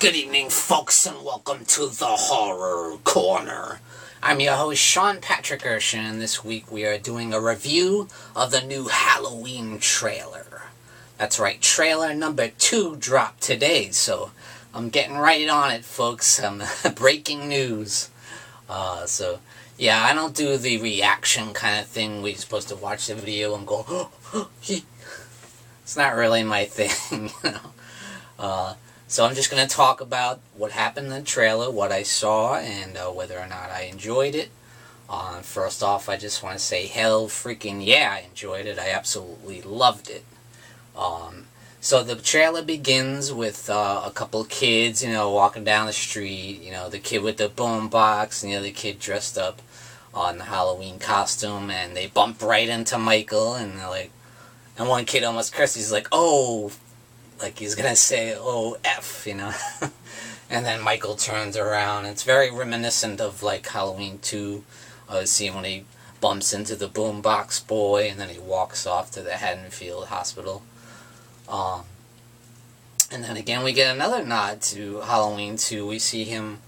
Good evening, folks, and welcome to the Horror Corner. I'm your host, Sean Patrick Erschen, and this week we are doing a review of the new Halloween trailer. That's right, trailer number 2 dropped today, so I'm getting right on it, folks. Breaking news. Yeah, I don't do the reaction kind of thing where you're supposed to watch the video and go, oh, it's not really my thing, you know. So I'm just going to talk about what happened in the trailer, what I saw, and whether or not I enjoyed it. First off, I just want to say, hell freaking yeah, I enjoyed it. I absolutely loved it. So the trailer begins with a couple kids, walking down the street. The kid with the boombox and the other kid dressed up in the Halloween costume, and they bump right into Michael, and they're like, and one kid almost curses. He's like, oh, like he's gonna say, oh, F, and then Michael turns around. It's very reminiscent of, like, Halloween 2. Seeing when he bumps into the boombox boy, and then he walks off to the Haddonfield Hospital. And then again, we get another nod to Halloween 2. We see him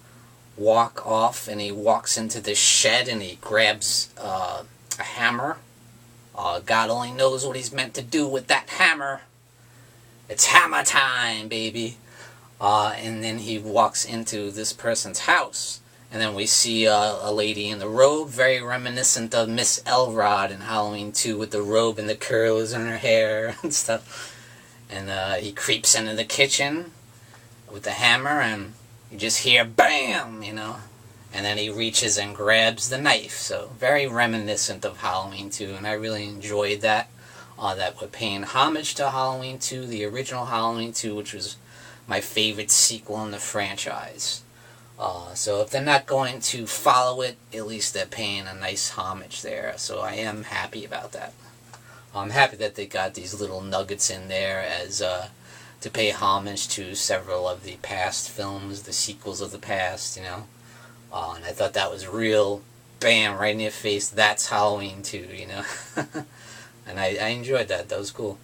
walk off, and he walks into the shed, and he grabs a hammer. God only knows what he's meant to do with that hammer. It's hammer time, baby. And then he walks into this person's house. And then we see a lady in the robe, very reminiscent of Miss Elrod in Halloween 2 with the robe and the curls in her hair and stuff. And he creeps into the kitchen with the hammer, and you just hear BAM, And then he reaches and grabs the knife. So very reminiscent of Halloween 2, and I really enjoyed that. That we're paying homage to Halloween 2, the original Halloween 2, which was my favorite sequel in the franchise. So if they're not going to follow it, at least they're paying a nice homage there. So I am happy about that. I'm happy that they got these little nuggets in there as to pay homage to several of the past films, the sequels of the past, And I thought that was real, bam, right in your face, that's Halloween 2, And I enjoyed that. That was cool.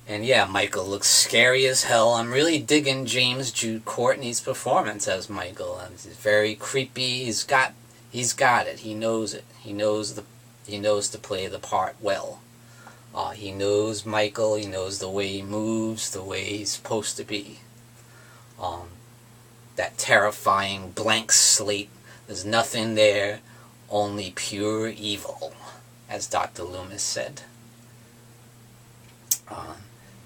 And yeah, Michael looks scary as hell. I'm really digging James Jude Courtney's performance as Michael. He's very creepy. He's got it. He knows it. He knows to play the part well. He knows Michael. He knows the way he moves, the way he's supposed to be. That terrifying blank slate. There's nothing there, only pure evil, as Dr. Loomis said.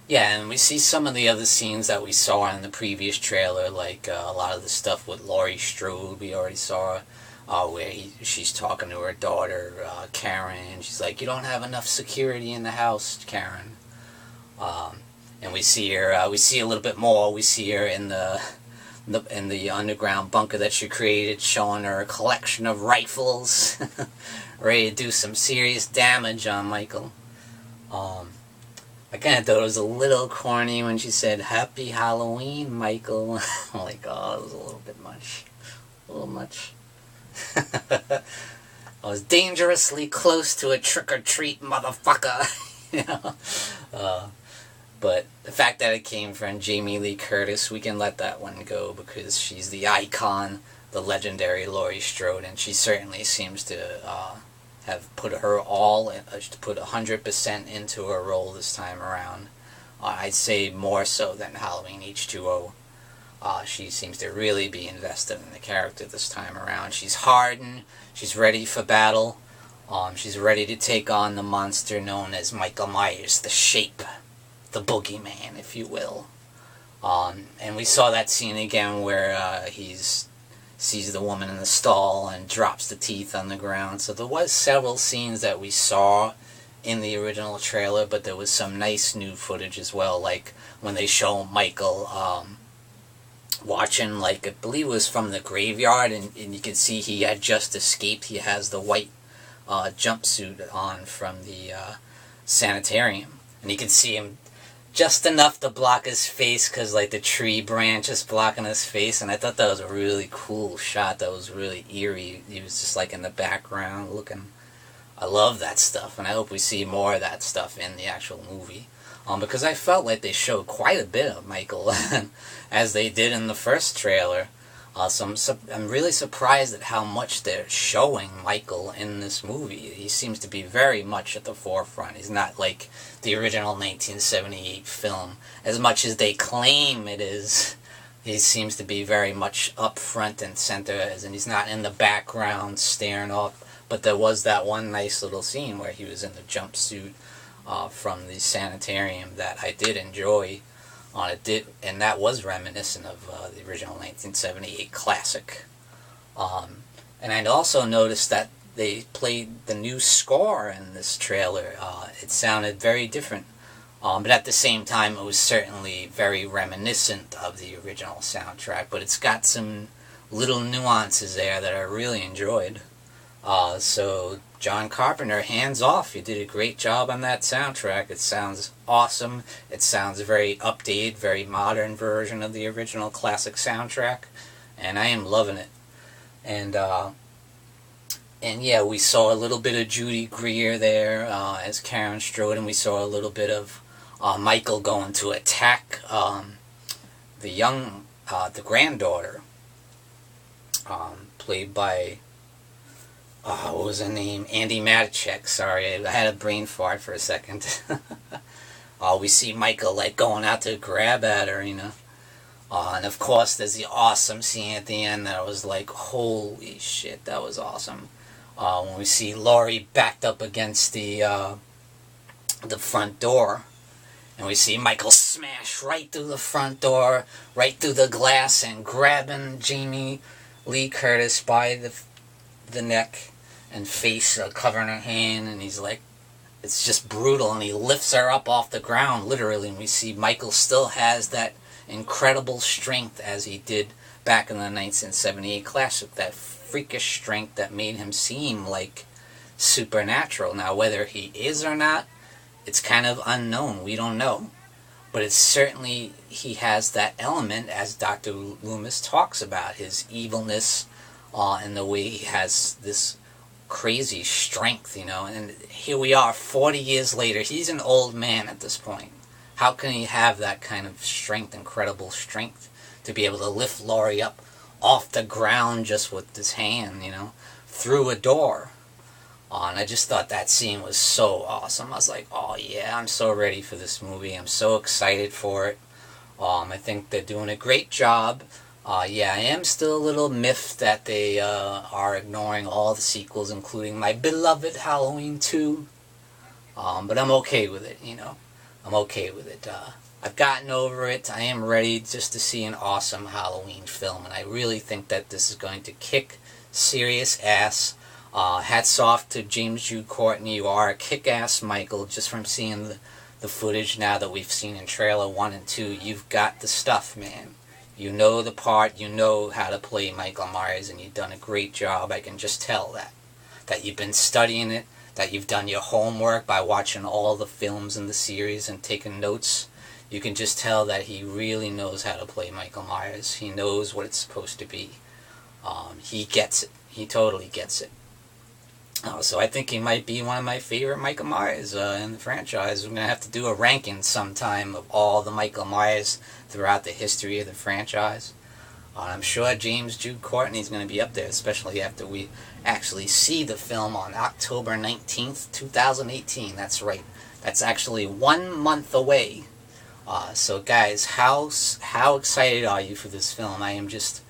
Yeah, and we see some of the other scenes that we saw in the previous trailer, like a lot of the stuff with Laurie Strode we already saw, where she's talking to her daughter, Karen, and she's like, you don't have enough security in the house, Karen. And we see her, we see a little bit more, we see her in the underground bunker that she created, showing her a collection of rifles, ready to do some serious damage on Michael. I kind of thought it was a little corny when she said, Happy Halloween, Michael. I'm like, oh, it was a little bit much. A little much. I was dangerously close to a trick-or-treat, motherfucker. But the fact that it came from Jamie Lee Curtis, we can let that one go because she's the icon, the legendary Laurie Strode, and she certainly seems to have put her all, put 100% into her role this time around. I'd say more so than Halloween H2O. She seems to really be invested in the character this time around. She's hardened, she's ready for battle, she's ready to take on the monster known as Michael Myers, the Shape, the boogeyman, if you will. And we saw that scene again where he's sees the woman in the stall and drops the teeth on the ground. So there was several scenes that we saw in the original trailer, but there was some nice new footage as well, like when they show Michael watching, like, I believe it was from the graveyard, and you can see he had just escaped. He has the white jumpsuit on from the sanitarium, and you can see him just enough to block his face because, like, the tree branch is blocking his face, and I thought that was a really cool shot. That was really eerie. He was just, like, in the background looking. I love that stuff, and I hope we see more of that stuff in the actual movie. Because I felt like they showed quite a bit of Michael, as they did in the first trailer. So I'm really surprised at how much they're showing Michael in this movie. He seems to be very much at the forefront. He's not like the original 1978 film. As much as they claim it is, he seems to be very much up front and center, as in he's not in the background staring off. But there was that one nice little scene where he was in the jumpsuit from the sanitarium that I did enjoy. And that was reminiscent of the original 1978 classic. And I'd also noticed that they played the new score in this trailer. It sounded very different, but at the same time it was certainly very reminiscent of the original soundtrack, but it's got some little nuances there that I really enjoyed. So John Carpenter, hands off. You did a great job on that soundtrack. It sounds awesome. It sounds a very updated, very modern version of the original classic soundtrack, and I am loving it. And yeah, we saw a little bit of Judy Greer there as Karen Strode, and we saw a little bit of Michael going to attack the granddaughter, played by what was her name? Andy Matichek. Sorry, I had a brain fart for a second. We see Michael like going out to grab at her, you know. And of course, there's the awesome scene at the end that I was like, holy shit, that was awesome. When we see Laurie backed up against the front door, and we see Michael smash right through the front door, right through the glass, and grabbing Jamie Lee Curtis by the neck and face, covering her hand, and he's like, it's just brutal, and he lifts her up off the ground, literally, and we see Michael still has that incredible strength as he did back in the 1978 classic, that freakish strength that made him seem like supernatural. Now, whether he is or not, it's kind of unknown, we don't know, but it's certainly, he has that element, as Dr. Loomis talks about, his evilness, and the way he has this crazy strength, you know. And here we are 40 years later. He's an old man at this point. How can he have that kind of strength, incredible strength, to be able to lift Laurie up off the ground just with his hand, you know, through a door? And I just thought that scene was so awesome. I was like, oh yeah, I'm so ready for this movie. I'm so excited for it. I think they're doing a great job. Yeah, I am still a little miffed that they are ignoring all the sequels, including my beloved Halloween 2. But I'm okay with it, you know. I'm okay with it. I've gotten over it. I am ready just to see an awesome Halloween film, and I really think that this is going to kick serious ass. Hats off to James Jude Courtney. You are a kick-ass Michael, just from seeing the footage now that we've seen in trailer 1 and 2. You've got the stuff, man. You know the part, you know how to play Michael Myers, and you've done a great job. I can just tell that. That you've been studying it, that you've done your homework by watching all the films in the series and taking notes. You can just tell that he really knows how to play Michael Myers. He knows what it's supposed to be. He gets it. He totally gets it. So I think he might be one of my favorite Michael Myers in the franchise. We're going to have to do a ranking sometime of all the Michael Myers throughout the history of the franchise. I'm sure James Jude Courtney is going to be up there, especially after we actually see the film on October 19th, 2018. That's right. That's actually 1 month away. So guys, how excited are you for this film? I am just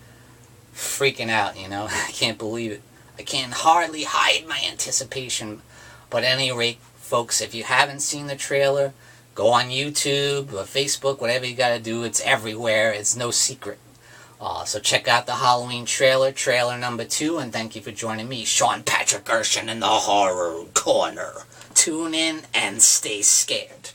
freaking out, you know. I can't believe it. I can hardly hide my anticipation. But at any rate, folks, if you haven't seen the trailer, go on YouTube or Facebook, whatever you gotta do. It's everywhere. It's no secret. So check out the Halloween trailer number 2, and thank you for joining me, Sean Patrick Erschen, in the Horror Corner. Tune in and stay scared.